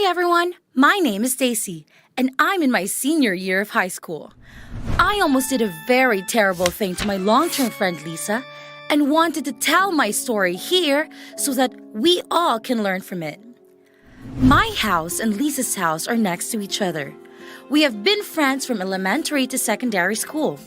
Hi everyone, my name is Stacy, and I'm in my senior year of high school. I almost did a very terrible thing to my long-term friend Lisa and wanted to tell my story here so that we all can learn from it. My house and Lisa's house are next to each other. We have been friends from elementary to secondary school.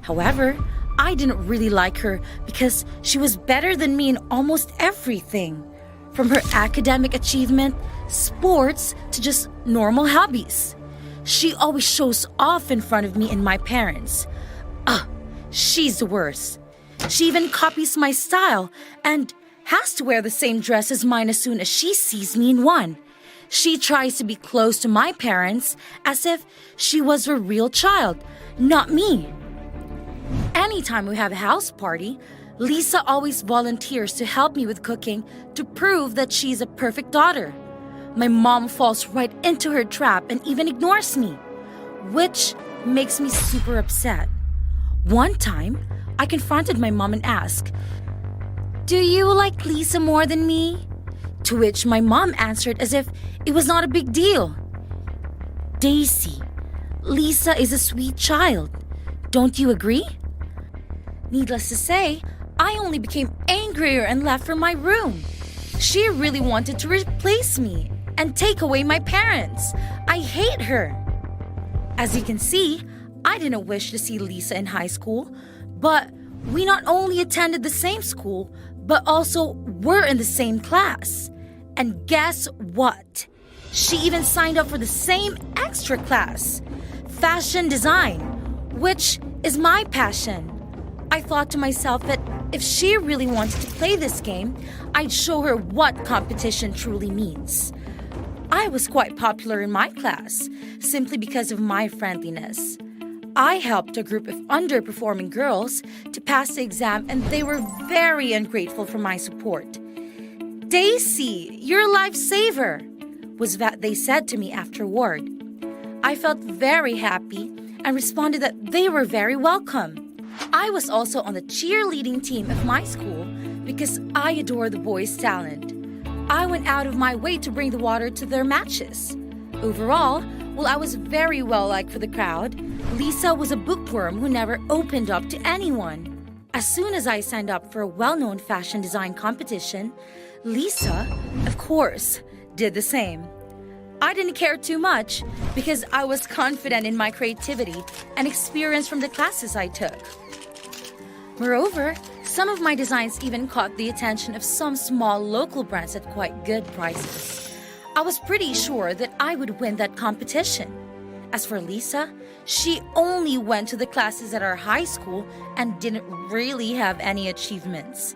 However, I didn't really like her because she was better than me in almost everything. From her academic achievement, sports, to just normal hobbies. She always shows off in front of me and my parents. She's the worst. She even copies my style and has to wear the same dress as mine as soon as she sees me in one. She tries to be close to my parents as if she was a real child, not me. Anytime we have a house party, Lisa always volunteers to help me with cooking to prove that she's a perfect daughter. My mom falls right into her trap and even ignores me, which makes me super upset. One time, I confronted my mom and asked, "Do you like Lisa more than me?" To which my mom answered as if it was not a big deal. "Daisy, Lisa is a sweet child. Don't you agree?" Needless to say, I only became angrier and left from my room. She really wanted to replace me and take away my parents. I hate her. As you can see, I didn't wish to see Lisa in high school, but we not only attended the same school, but also were in the same class. And guess what? She even signed up for the same extra class, fashion design, which is my passion. I thought to myself that if she really wanted to play this game, I'd show her what competition truly means. I was quite popular in my class, simply because of my friendliness. I helped a group of underperforming girls to pass the exam, and they were very ungrateful for my support. "Daisy, you're a lifesaver," was what they said to me afterward. I felt very happy and responded that they were very welcome. I was also on the cheerleading team of my school because I adore the boys' talent. I went out of my way to bring the water to their matches. Overall, while I was very well liked for the crowd, Lisa was a bookworm who never opened up to anyone. As soon as I signed up for a well-known fashion design competition, Lisa, of course, did the same. I didn't care too much because I was confident in my creativity and experience from the classes I took. Moreover, some of my designs even caught the attention of some small local brands at quite good prices. I was pretty sure that I would win that competition. As for Lisa, she only went to the classes at our high school and didn't really have any achievements.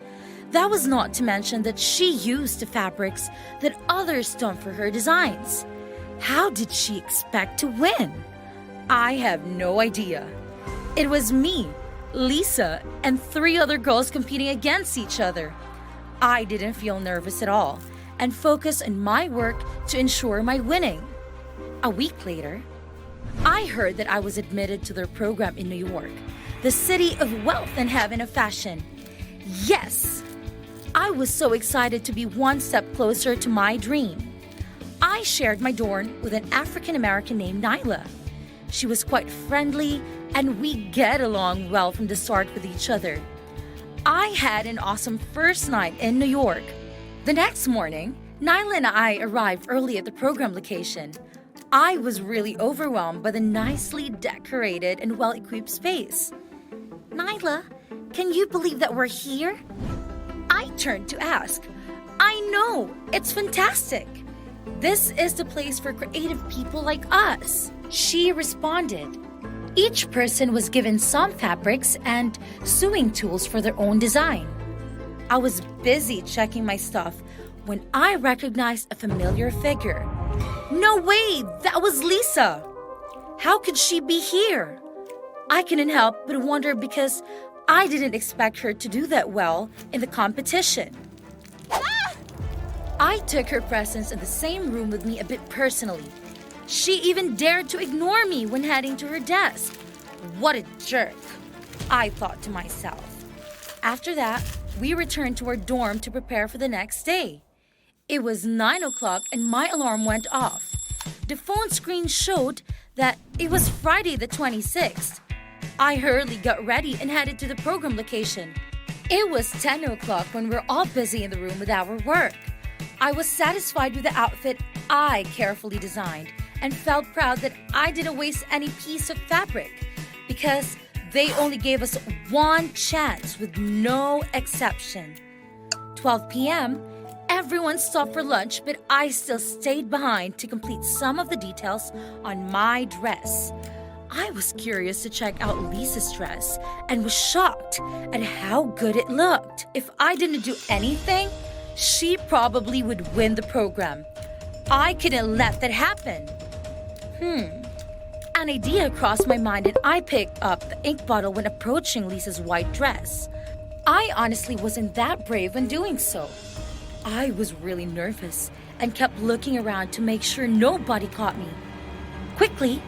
That was not to mention that she used the fabrics that others done for her designs. How did she expect to win? I have no idea. It was me, Lisa, and 3 other girls competing against each other. I didn't feel nervous at all and focused on my work to ensure my winning. A week later, I heard that I was admitted to their program in New York, the city of wealth and heaven of fashion. Yes! I was so excited to be one step closer to my dream. I shared my dorm with an African American named Nyla. She was quite friendly and we get along well from the start with each other. I had an awesome first night in New York. The next morning, Nyla and I arrived early at the program location. I was really overwhelmed by the nicely decorated and well-equipped space. "Nyla, can you believe that we're here?" I turned to ask. "I know, it's fantastic. This is the place for creative people like us," she responded. Each person was given some fabrics and sewing tools for their own design. I was busy checking my stuff when I recognized a familiar figure. No way, that was Lisa! How could she be here? I couldn't help but wonder because I didn't expect her to do that well in the competition. I took her presence in the same room with me a bit personally. She even dared to ignore me when heading to her desk. What a jerk, I thought to myself. After that, we returned to our dorm to prepare for the next day. It was 9 o'clock and my alarm went off. The phone screen showed that it was Friday the 26th. I hurriedly got ready and headed to the program location. It was 10 o'clock when we were all busy in the room with our work. I was satisfied with the outfit I carefully designed and felt proud that I didn't waste any piece of fabric because they only gave us one chance with no exception. 12 p.m., everyone stopped for lunch, but I still stayed behind to complete some of the details on my dress. I was curious to check out Lisa's dress and was shocked at how good it looked. If I didn't do anything, she probably would win the program. I couldn't let that happen. An idea crossed my mind and I picked up the ink bottle when approaching Lisa's white dress. I honestly wasn't that brave when doing so. I was really nervous and kept looking around to make sure nobody caught me. Quickly,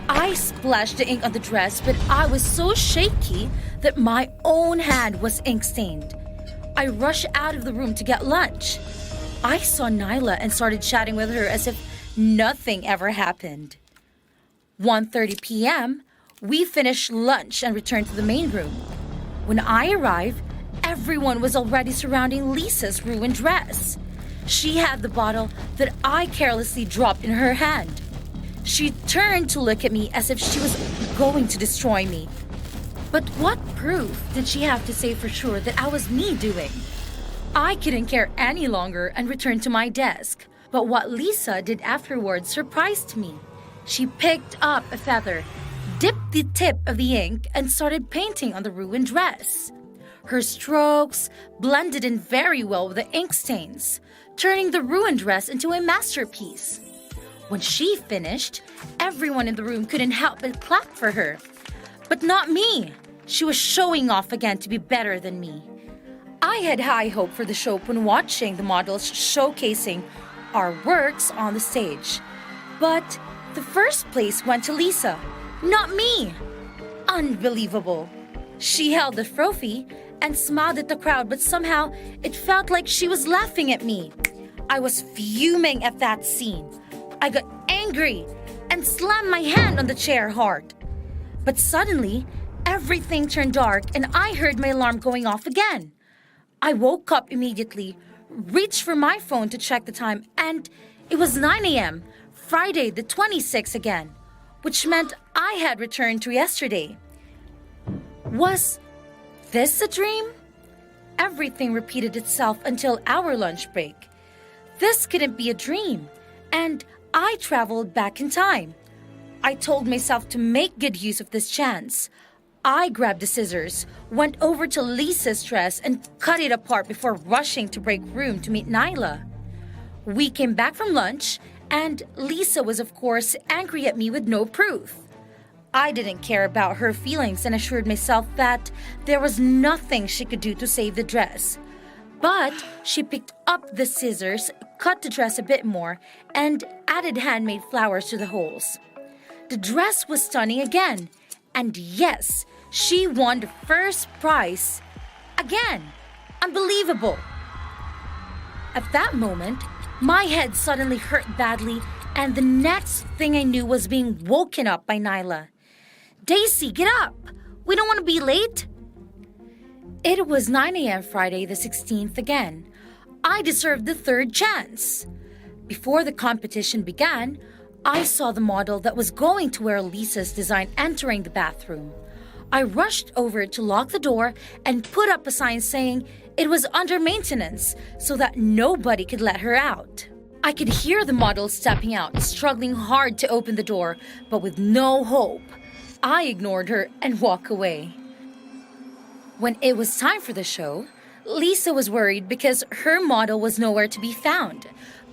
I splashed the ink on the dress, but I was so shaky that my own hand was ink-stained. I rushed out of the room to get lunch. I saw Nyla and started chatting with her as if nothing ever happened. 1:30 p.m., we finished lunch and returned to the main room. When I arrived, everyone was already surrounding Lisa's ruined dress. She had the bottle that I carelessly dropped in her hand. She turned to look at me as if she was going to destroy me. But what proof did she have to say for sure that I was me doing? I couldn't care any longer and returned to my desk. But what Lisa did afterwards surprised me. She picked up a feather, dipped the tip of the ink, and started painting on the ruined dress. Her strokes blended in very well with the ink stains, turning the ruined dress into a masterpiece. When she finished, everyone in the room couldn't help but clap for her. But not me. She was showing off again to be better than me. I had high hope for the show when watching the models showcasing our works on the stage. But the first place went to Lisa, not me. Unbelievable. She held the trophy and smiled at the crowd, but somehow it felt like she was laughing at me. I was fuming at that scene. I got angry and slammed my hand on the chair hard. But suddenly, everything turned dark and I heard my alarm going off again. I woke up immediately, reached for my phone to check the time, and it was 9 a.m., Friday the 26th again, which meant I had returned to yesterday. Was this a dream? Everything repeated itself until our lunch break. This couldn't be a dream, and I traveled back in time. I told myself to make good use of this chance. I grabbed the scissors, went over to Lisa's dress, and cut it apart before rushing to break room to meet Nyla. We came back from lunch, and Lisa was, of course, angry at me with no proof. I didn't care about her feelings and assured myself that there was nothing she could do to save the dress. But she picked up the scissors, cut the dress a bit more, and added handmade flowers to the holes. The dress was stunning again, and yes, she won the first prize. Again! Unbelievable! At that moment, my head suddenly hurt badly, and the next thing I knew was being woken up by Nyla. Daisy, get up! We don't want to be late! It was 9 a.m. Friday the 16th again. I deserved the third chance. Before the competition began, I saw the model that was going to wear Lisa's design entering the bathroom. I rushed over to lock the door and put up a sign saying it was under maintenance so that nobody could let her out. I could hear the model stepping out, struggling hard to open the door, but with no hope. I ignored her and walked away. When it was time for the show, Lisa was worried because her model was nowhere to be found.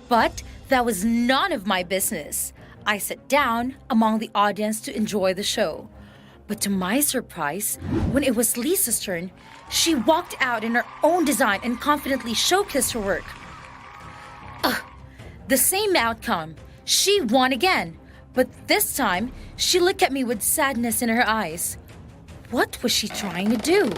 But that was none of my business. I sat down among the audience to enjoy the show. But to my surprise, when it was Lisa's turn, she walked out in her own design and confidently showcased her work. The same outcome. She won again. But this time, she looked at me with sadness in her eyes. What was she trying to do?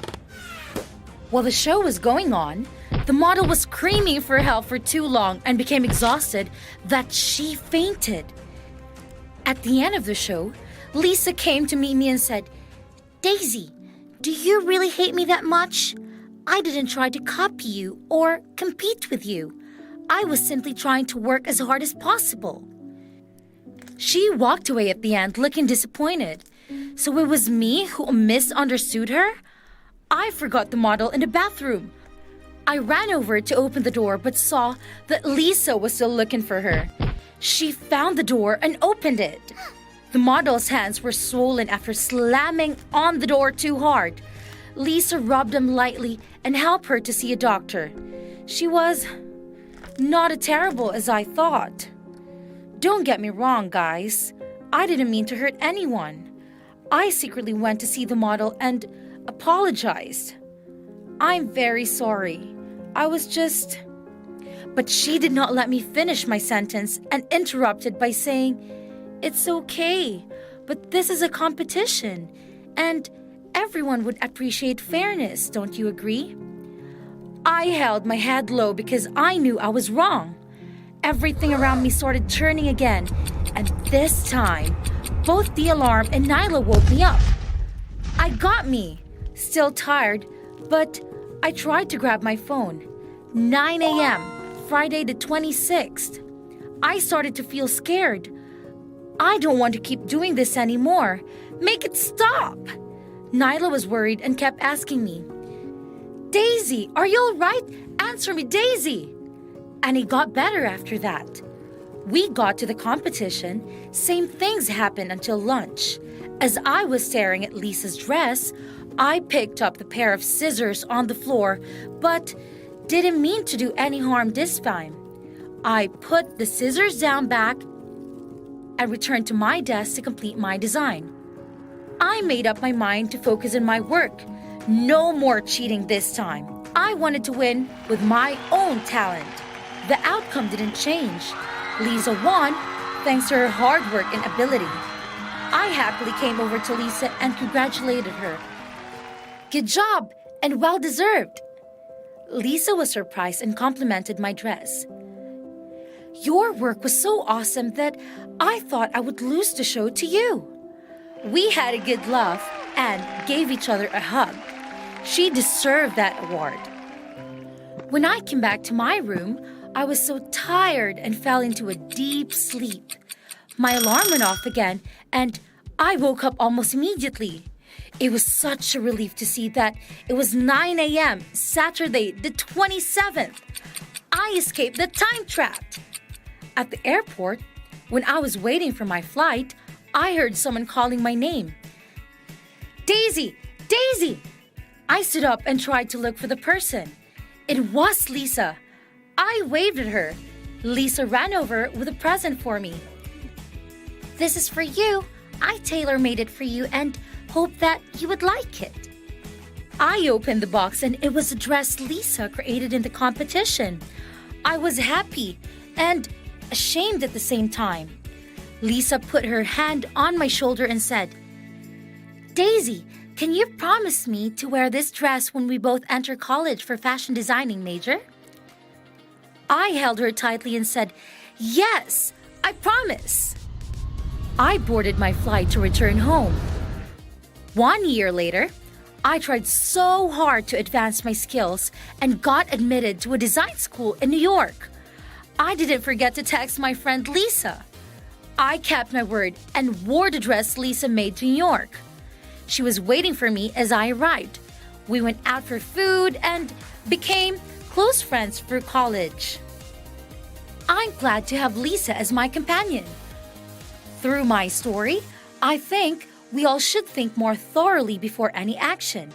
While the show was going on, The model was screaming for help for too long and became exhausted that she fainted. At the end of the show, Lisa came to meet me and said, "Daisy, do you really hate me that much? I didn't try to copy you or compete with you. I was simply trying to work as hard as possible." She walked away at the end looking disappointed. So it was me who misunderstood her? I forgot the model in the bathroom. I ran over to open the door but saw that Lisa was still looking for her. She found the door and opened it. The model's hands were swollen after slamming on the door too hard. Lisa rubbed them lightly and helped her to see a doctor. She was not as terrible as I thought. Don't get me wrong, guys. I didn't mean to hurt anyone. I secretly went to see the model and apologized. I'm very sorry. But she did not let me finish my sentence and interrupted by saying, "It's okay, but this is a competition, and everyone would appreciate fairness, don't you agree?" I held my head low because I knew I was wrong. Everything around me started turning again, and this time, both the alarm and Nyla woke me up. I got me, still tired, but I tried to grab my phone. 9 a.m., Friday the 26th. I started to feel scared. I don't want to keep doing this anymore. Make it stop! Nyla was worried and kept asking me, "Daisy, are you all right? Answer me, Daisy!" And it got better after that. We got to the competition. Same things happened until lunch. As I was staring at Lisa's dress, I picked up the pair of scissors on the floor, but didn't mean to do any harm this time. I put the scissors down back and returned to my desk to complete my design. I made up my mind to focus on my work. No more cheating this time. I wanted to win with my own talent. The outcome didn't change. Lisa won thanks to her hard work and ability. I happily came over to Lisa and congratulated her. "Good job and well deserved." Lisa was surprised and complimented my dress. "Your work was so awesome that I thought I would lose the show to you." We had a good laugh and gave each other a hug. She deserved that award. When I came back to my room, I was so tired and fell into a deep sleep. My alarm went off again and I woke up almost immediately. It was such a relief to see that it was 9 a.m., Saturday the 27th. I escaped the time trap. At the airport, when I was waiting for my flight, I heard someone calling my name. "Daisy! Daisy!" I stood up and tried to look for the person. It was Lisa. I waved at her. Lisa ran over with a present for me. "This is for you. I tailor-made it for you and hope that you would like it." I opened the box and it was a dress Lisa created in the competition. I was happy and ashamed at the same time. Lisa put her hand on my shoulder and said, "Daisy, can you promise me to wear this dress when we both enter college for fashion designing major?" I held her tightly and said, "Yes, I promise." I boarded my flight to return home. 1 year later, I tried so hard to advance my skills and got admitted to a design school in New York. I didn't forget to text my friend Lisa. I kept my word and wore the dress Lisa made to New York. She was waiting for me as I arrived. We went out for food and became close friends through college. I'm glad to have Lisa as my companion. Through my story, I think we all should think more thoroughly before any action.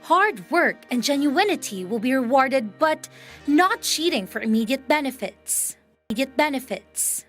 Hard work and genuinity will be rewarded, but not cheating for immediate benefits. Immediate benefits.